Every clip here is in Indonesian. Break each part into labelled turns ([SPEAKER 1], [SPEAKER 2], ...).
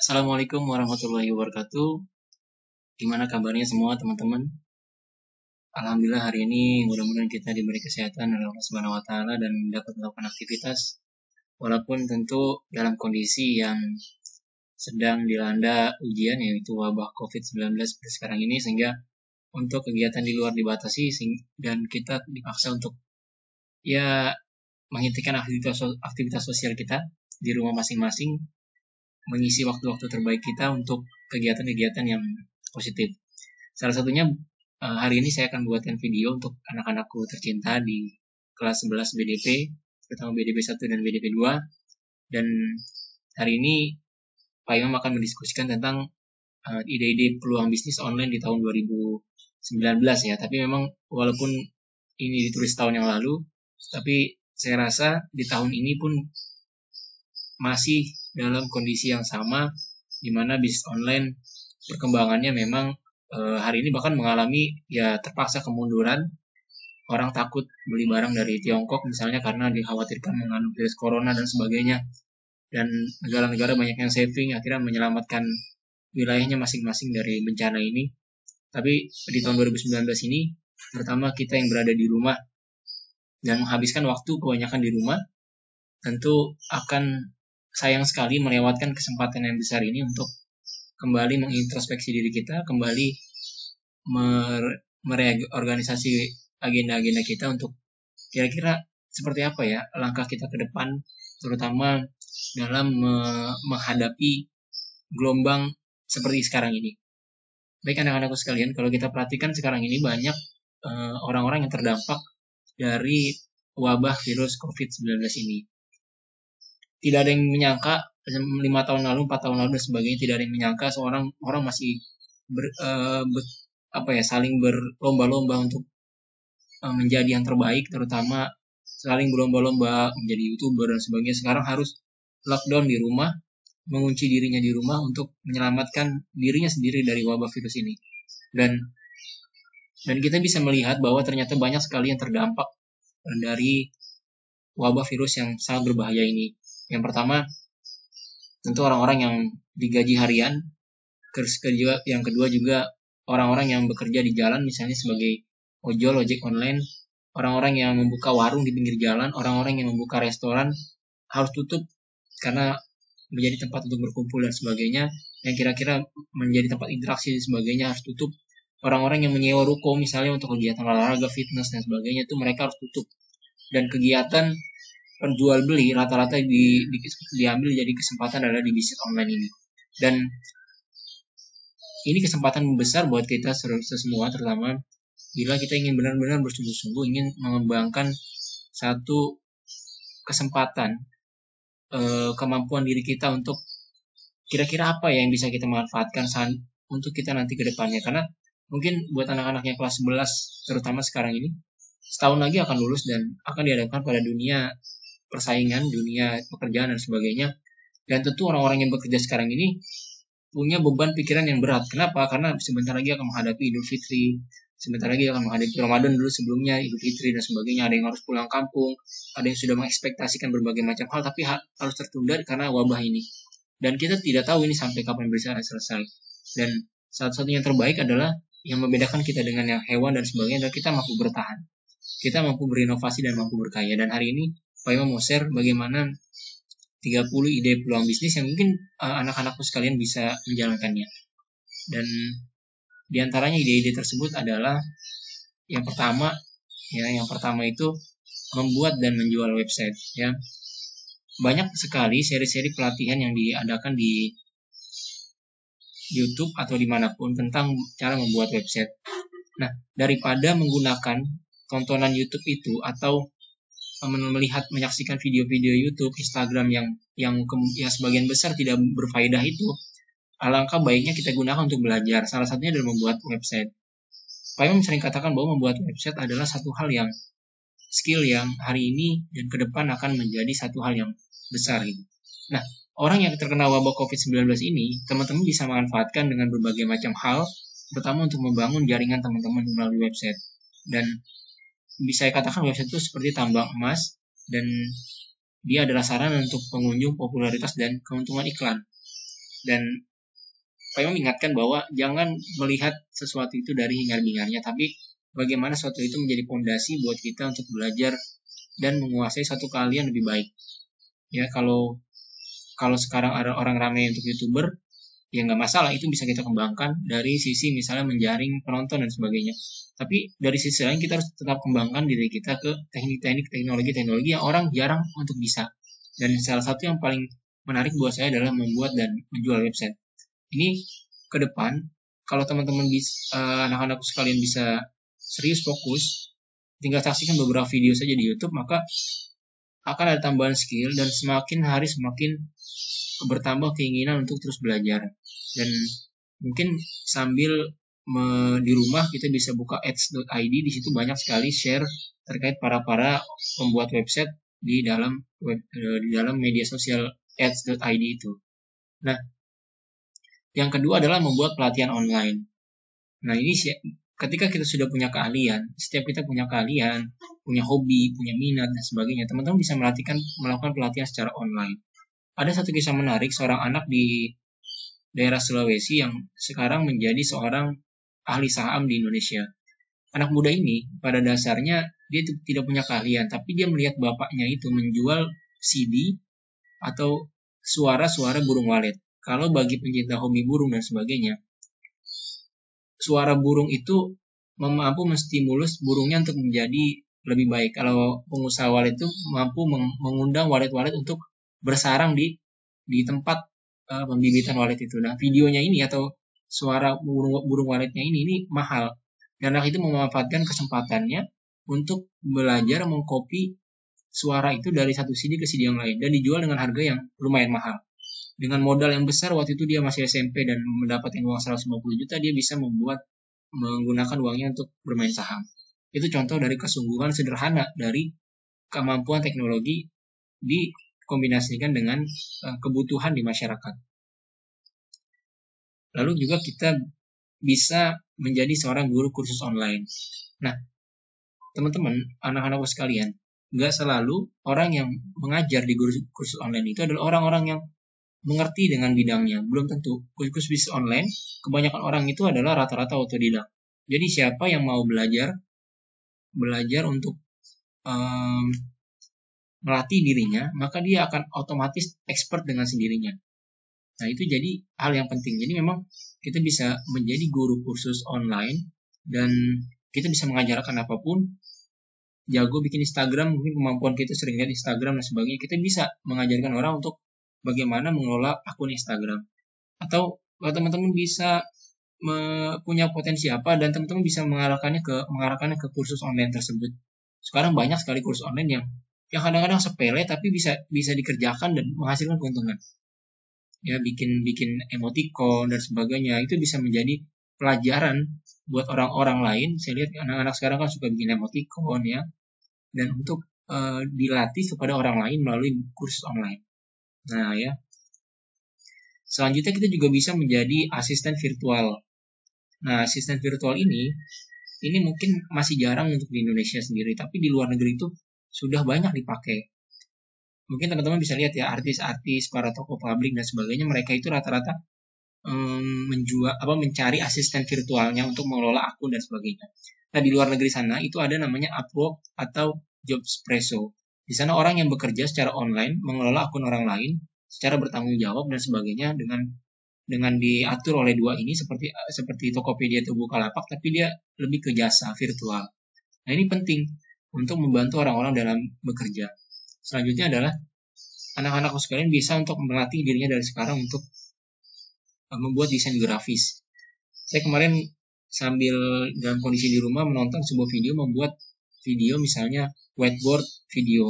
[SPEAKER 1] Assalamualaikum warahmatullahi wabarakatuh. Gimana kabarnya semua teman-teman? Alhamdulillah hari ini mudah-mudahan kita diberi kesehatan oleh Allah Subhanahu wa taala dan dapat melakukan aktivitas walaupun tentu dalam kondisi yang sedang dilanda ujian yaitu wabah COVID-19 seperti sekarang ini, sehingga untuk kegiatan di luar dibatasi dan kita dipaksa untuk menghentikan aktivitas sosial kita di rumah masing-masing, mengisi waktu-waktu terbaik kita untuk kegiatan-kegiatan yang positif. Salah satunya hari ini saya akan buatkan video untuk anak-anakku tercinta di kelas 11 BDP, terutama BDP 1 dan BDP 2. Dan hari ini Pak Imam akan mendiskusikan tentang ide-ide peluang bisnis online di tahun 2019 ya. Tapi memang walaupun ini ditulis tahun yang lalu, tapi saya rasa di tahun ini pun masih dalam kondisi yang sama, di mana bisnis online perkembangannya memang hari ini bahkan mengalami terpaksa kemunduran. Orang takut beli barang dari Tiongkok misalnya karena dikhawatirkan mengandung virus corona dan sebagainya. Dan negara-negara banyak yang saving, akhirnya menyelamatkan wilayahnya masing-masing dari bencana ini. Tapi di tahun 2019 ini, pertama kita yang berada di rumah dan menghabiskan waktu kebanyakan di rumah, tentu akan sayang sekali melewatkan kesempatan yang besar ini untuk kembali mengintrospeksi diri kita, kembali mereorganisasi agenda-agenda kita untuk kira-kira seperti apa ya langkah kita ke depan, terutama dalam menghadapi gelombang seperti sekarang ini. Baik anak-anakku sekalian, kalau kita perhatikan sekarang ini banyak orang-orang yang terdampak dari wabah virus COVID-19 ini. Tidak ada yang menyangka 5 tahun lalu, 4 tahun lalu dan sebagainya, tidak ada yang menyangka seorang orang masih saling berlomba-lomba untuk menjadi yang terbaik, terutama saling berlomba-lomba menjadi YouTuber dan sebagainya. Sekarang harus lockdown di rumah, mengunci dirinya di rumah untuk menyelamatkan dirinya sendiri dari wabah virus ini. Dan kita bisa melihat bahwa ternyata banyak sekali yang terdampak dari wabah virus yang sangat berbahaya ini. Yang pertama, tentu orang-orang yang digaji harian. Yang kedua juga orang-orang yang bekerja di jalan, misalnya sebagai ojek online. Orang-orang yang membuka warung di pinggir jalan, orang-orang yang membuka restoran harus tutup karena menjadi tempat untuk berkumpul dan sebagainya. Yang kira-kira menjadi tempat interaksi dan sebagainya harus tutup. Orang-orang yang menyewa ruko misalnya untuk kegiatan olahraga, fitness dan sebagainya, itu mereka harus tutup. Dan kegiatan penjual beli rata-rata diambil jadi kesempatan adalah di bisnis online ini. Dan ini kesempatan besar buat kita semua, terutama bila kita ingin benar-benar bersungguh-sungguh ingin mengembangkan satu kesempatan, kemampuan diri kita untuk kira-kira apa yang bisa kita manfaatkan untuk kita nanti ke depannya. Karena mungkin buat anak-anak yang kelas 11 terutama sekarang ini, setahun lagi akan lulus dan akan dihadapkan pada dunia persaingan, dunia pekerjaan dan sebagainya. Dan tentu orang-orang yang bekerja sekarang ini punya beban pikiran yang berat. Kenapa? Karena sebentar lagi akan menghadapi Idul Fitri, sebentar lagi akan menghadapi Ramadan dulu sebelumnya, Idul Fitri dan sebagainya. Ada yang harus pulang kampung, ada yang sudah mengekspektasikan berbagai macam hal, tapi harus tertunda karena wabah ini. Dan kita tidak tahu ini sampai kapan bisa selesai. Dan satu-satunya yang terbaik adalah yang membedakan kita dengan yang hewan dan sebagainya adalah kita mampu bertahan. Kita mampu berinovasi dan mampu berkarya. Dan hari ini Pak Imam mau share bagaimana 30 ide peluang bisnis yang mungkin anak-anakku sekalian bisa menjalankannya. Dan diantaranya ide-ide tersebut adalah yang pertama itu membuat dan menjual website. Ya, banyak sekali seri-seri pelatihan yang diadakan di YouTube atau dimanapun tentang cara membuat website. Nah, daripada menggunakan tontonan YouTube itu atau menyaksikan video-video YouTube, Instagram yang sebagian besar tidak berfaedah itu, alangkah baiknya kita gunakan untuk belajar. Salah satunya adalah membuat website. Pak Imam sering katakan bahwa membuat website adalah satu hal yang skill yang hari ini dan ke depan akan menjadi satu hal yang besar gitu. Nah, orang yang terkena wabah COVID-19 ini, teman-teman bisa manfaatkan dengan berbagai macam hal, pertama untuk membangun jaringan teman-teman melalui website. Dan bisa saya katakan website itu seperti tambang emas, dan dia adalah sarana untuk pengunjung, popularitas, dan keuntungan iklan. Dan Pak Imam ingatkan bahwa jangan melihat sesuatu itu dari hingar-bingarnya, tapi bagaimana sesuatu itu menjadi fondasi buat kita untuk belajar dan menguasai satu keahlian lebih baik. Ya, kalau sekarang ada orang ramai untuk YouTuber, ya nggak masalah, itu bisa kita kembangkan dari sisi misalnya menjaring penonton dan sebagainya. Tapi dari sisi lain kita harus tetap kembangkan diri kita ke teknik-teknik teknologi yang orang jarang untuk bisa. Dan salah satu yang paling menarik buat saya adalah membuat dan menjual website. Ini ke depan, kalau teman-teman anak-anakku sekalian bisa serius fokus, tinggal saksikan beberapa video saja di YouTube, maka akan ada tambahan skill dan semakin hari semakin bertambah keinginan untuk terus belajar. Dan mungkin sambil di rumah kita bisa buka ads.id, di situ banyak sekali share terkait para pembuat website di dalam media sosial ads.id itu. Nah, yang kedua adalah membuat pelatihan online. Nah, ini ketika kita sudah punya keahlian, setiap kita punya keahlian, punya hobi, punya minat, dan sebagainya, teman-teman bisa melakukan pelatihan secara online. Ada satu kisah menarik, seorang anak di daerah Sulawesi yang sekarang menjadi seorang ahli saham di Indonesia. Anak muda ini, pada dasarnya, dia tidak punya keahlian, tapi dia melihat bapaknya itu menjual CD atau suara-suara burung walet. Kalau bagi pencinta hobi burung dan sebagainya, suara burung itu mampu menstimulus burungnya untuk menjadi lebih baik. Kalau pengusaha walet itu mampu mengundang walet-walet untuk bersarang di tempat pembibitan walet itu. Nah, videonya ini atau suara burung waletnya ini mahal. Dan anak itu memanfaatkan kesempatannya untuk belajar mengcopy suara itu dari satu CD ke CD yang lain dan dijual dengan harga yang lumayan mahal. Dengan modal yang besar, waktu itu dia masih SMP dan mendapatkan uang 150 juta, dia bisa menggunakan uangnya untuk bermain saham. Itu contoh dari kesungguhan sederhana dari kemampuan teknologi dikombinasikan dengan kebutuhan di masyarakat. Lalu juga kita bisa menjadi seorang guru kursus online. Nah, teman-teman, anak-anakku sekalian, nggak selalu orang yang mengajar di kursus online itu adalah orang-orang yang mengerti dengan bidangnya. Belum tentu. Kursus bisnis online, kebanyakan orang itu adalah rata-rata otodidak. Jadi siapa yang mau belajar untuk melatih dirinya, maka dia akan otomatis expert dengan sendirinya. Nah, itu jadi hal yang penting. Jadi memang kita bisa menjadi guru kursus online dan kita bisa mengajarkan apapun. Jago bikin Instagram, mungkin kemampuan kita sering lihat Instagram dan sebagainya, kita bisa mengajarkan orang untuk bagaimana mengelola akun Instagram. Atau teman-teman bisa punya potensi apa dan teman-teman bisa mengarahkannya ke kursus online tersebut. Sekarang banyak sekali kursus online yang kadang-kadang sepele tapi bisa dikerjakan dan menghasilkan keuntungan. Ya, bikin emoticon dan sebagainya, itu bisa menjadi pelajaran buat orang-orang lain. Saya lihat anak-anak sekarang kan suka bikin emoticon ya, dan untuk dilatih kepada orang lain melalui kursus online. Nah ya, selanjutnya kita juga bisa menjadi asisten virtual. Nah, asisten virtual ini mungkin masih jarang untuk di Indonesia sendiri, tapi di luar negeri itu sudah banyak dipakai. Mungkin teman-teman bisa lihat ya, artis-artis, para tokoh publik dan sebagainya, mereka itu rata-rata mencari asisten virtualnya untuk mengelola akun dan sebagainya. Nah, di luar negeri sana itu ada namanya Upwork atau Jobspresso. Di sana orang yang bekerja secara online mengelola akun orang lain secara bertanggung jawab dan sebagainya dengan diatur oleh dua ini seperti Tokopedia atau Bukalapak, tapi dia lebih ke jasa virtual. Nah, ini penting untuk membantu orang-orang dalam bekerja. Selanjutnya adalah anak-anakku sekalian bisa untuk melatih dirinya dari sekarang untuk membuat desain grafis. Saya kemarin sambil dalam kondisi di rumah menonton sebuah video, membuat video misalnya whiteboard video.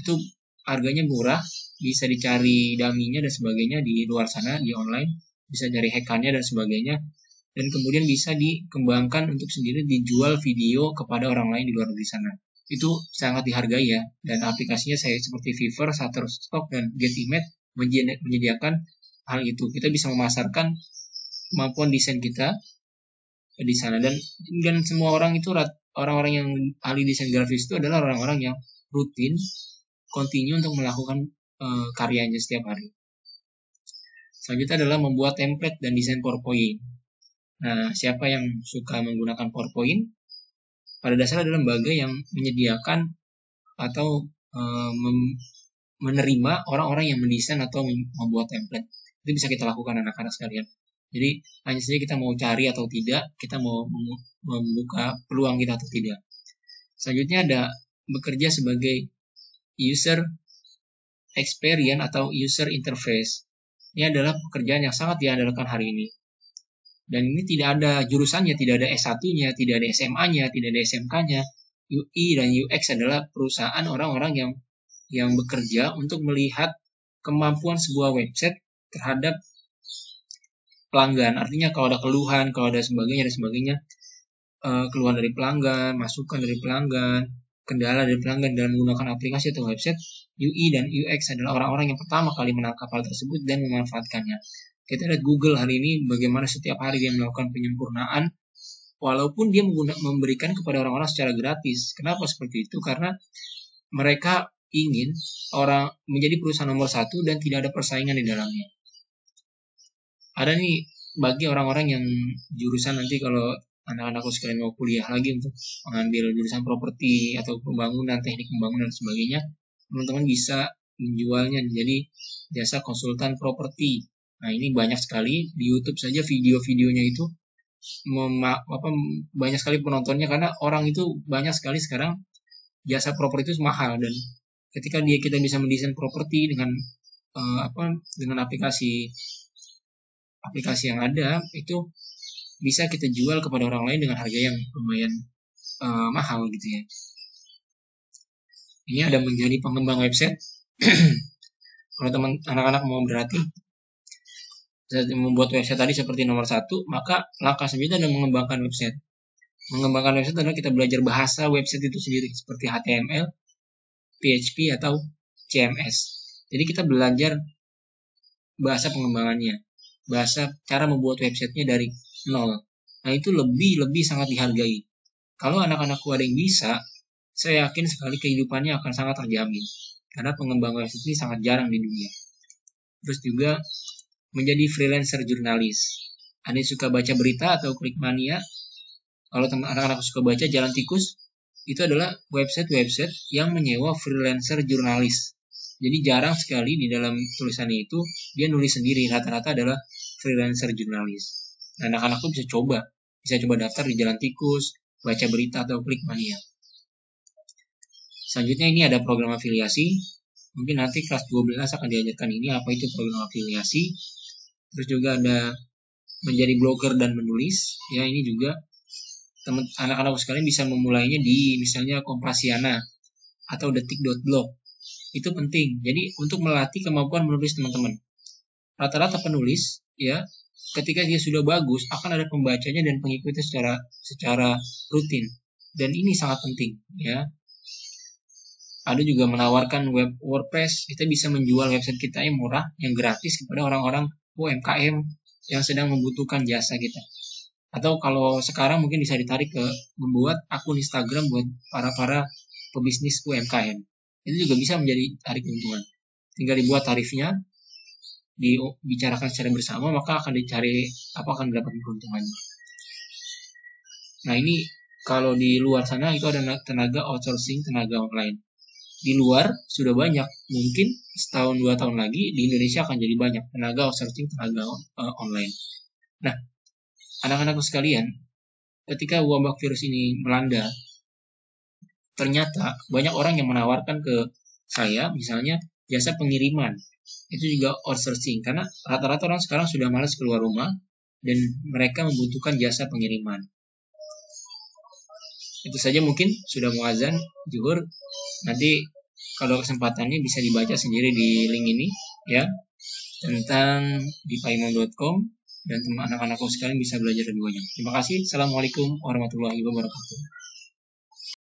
[SPEAKER 1] Itu harganya murah, bisa dicari dummy-nya dan sebagainya di luar sana, di online, bisa cari hackannya dan sebagainya, dan kemudian bisa dikembangkan untuk sendiri dijual video kepada orang lain di luar negeri sana. Itu sangat dihargai ya, dan aplikasinya saya seperti Fiverr, Shutterstock, dan Getimate menyediakan hal itu. Kita bisa memasarkan kemampuan desain kita di sana, dan semua orang itu, orang-orang yang ahli desain grafis itu adalah orang-orang yang rutin, continue untuk melakukan karyanya setiap hari. Selanjutnya adalah membuat template dan desain PowerPoint. Nah, siapa yang suka menggunakan PowerPoint? Pada dasarnya adalah lembaga yang menyediakan atau menerima orang-orang yang mendesain atau membuat template. Itu bisa kita lakukan anak-anak sekalian. Jadi hanya saja kita mau cari atau tidak, kita mau membuka peluang kita atau tidak. Selanjutnya ada bekerja sebagai user experience atau user interface. Ini adalah pekerjaan yang sangat diandalkan hari ini. Dan ini tidak ada jurusannya, tidak ada S1-nya, tidak ada SMA-nya, tidak ada SMK-nya. UI dan UX adalah perusahaan orang-orang yang bekerja untuk melihat kemampuan sebuah website terhadap pelanggan. Artinya kalau ada keluhan, kalau ada sebagainya, keluhan dari pelanggan, masukan dari pelanggan, kendala dari pelanggan dalam menggunakan aplikasi atau website, UI dan UX adalah orang-orang yang pertama kali menangkap hal tersebut dan memanfaatkannya. Kita lihat Google hari ini bagaimana setiap hari dia melakukan penyempurnaan, walaupun dia memberikan kepada orang-orang secara gratis. Kenapa seperti itu? Karena mereka ingin orang menjadi perusahaan nomor 1 dan tidak ada persaingan di dalamnya. Ada nih bagi orang-orang yang jurusan nanti kalau anak-anakku sekalian mau kuliah lagi untuk mengambil jurusan properti atau pembangunan, teknik pembangunan dan sebagainya, teman-teman bisa menjualnya jadi jasa konsultan properti. Nah, ini banyak sekali di YouTube saja video-videonya itu banyak sekali penontonnya karena orang itu banyak sekali sekarang jasa properti itu mahal, dan ketika kita bisa mendesain properti dengan dengan aplikasi yang ada, itu bisa kita jual kepada orang lain dengan harga yang lumayan mahal gitu ya. Ini ada menjadi pengembang website. Kalau anak-anak mau berlatih membuat website tadi seperti nomor 1, maka langkah selanjutnya adalah mengembangkan website. Mengembangkan website adalah kita belajar bahasa website itu sendiri seperti HTML, PHP atau CMS. Jadi kita belajar bahasa pengembangannya, bahasa cara membuat websitenya dari nol. Nah, itu lebih sangat dihargai. Kalau anak-anakku ada yang bisa, saya yakin sekali kehidupannya akan sangat terjamin. Karena pengembang website ini sangat jarang di dunia. Terus juga menjadi freelancer jurnalis. Anda suka baca berita atau Klikmania? Kalau anak-anak suka baca Jalan Tikus, itu adalah website-website yang menyewa freelancer jurnalis. Jadi jarang sekali di dalam tulisannya itu dia nulis sendiri, rata-rata adalah freelancer jurnalis. Nah, anak-anak tuh bisa coba daftar di Jalan Tikus, baca berita atau Klikmania. Selanjutnya ini ada program afiliasi. Mungkin nanti kelas 12 akan diajarkan ini apa itu program afiliasi. Terus juga ada menjadi blogger dan menulis. Ya, ini juga anak-anak sekalian bisa memulainya di misalnya Kompasiana atau detik.blog. Itu penting. Jadi untuk melatih kemampuan menulis teman-teman. Rata-rata penulis ya, ketika dia sudah bagus akan ada pembacanya dan pengikutnya secara rutin. Dan ini sangat penting ya. Ada juga menawarkan web WordPress. Kita bisa menjual website kita yang murah, yang gratis kepada orang-orang UMKM yang sedang membutuhkan jasa kita. Atau kalau sekarang mungkin bisa ditarik ke membuat akun Instagram buat para pebisnis UMKM. Itu juga bisa menjadi tarik keuntungan. Tinggal dibuat tarifnya, dibicarakan secara bersama, maka akan dicari apa akan mendapatkan keuntungannya. Nah, ini kalau di luar sana itu ada tenaga outsourcing, tenaga online. Di luar sudah banyak, mungkin setahun 2 tahun lagi di Indonesia akan jadi banyak tenaga outsourcing, tenaga online. Nah, anak-anakku sekalian, ketika wabah virus ini melanda, ternyata banyak orang yang menawarkan ke saya misalnya jasa pengiriman. Itu juga outsourcing, karena rata-rata orang sekarang sudah malas keluar rumah dan mereka membutuhkan jasa pengiriman. Itu saja, mungkin sudah mau azan zuhur. Nanti kalau kesempatannya bisa dibaca sendiri di link ini ya, tentang dipaimon.com, dan anak-anakku sekalian bisa belajar lebih banyak. Terima kasih. Assalamualaikum warahmatullahi wabarakatuh.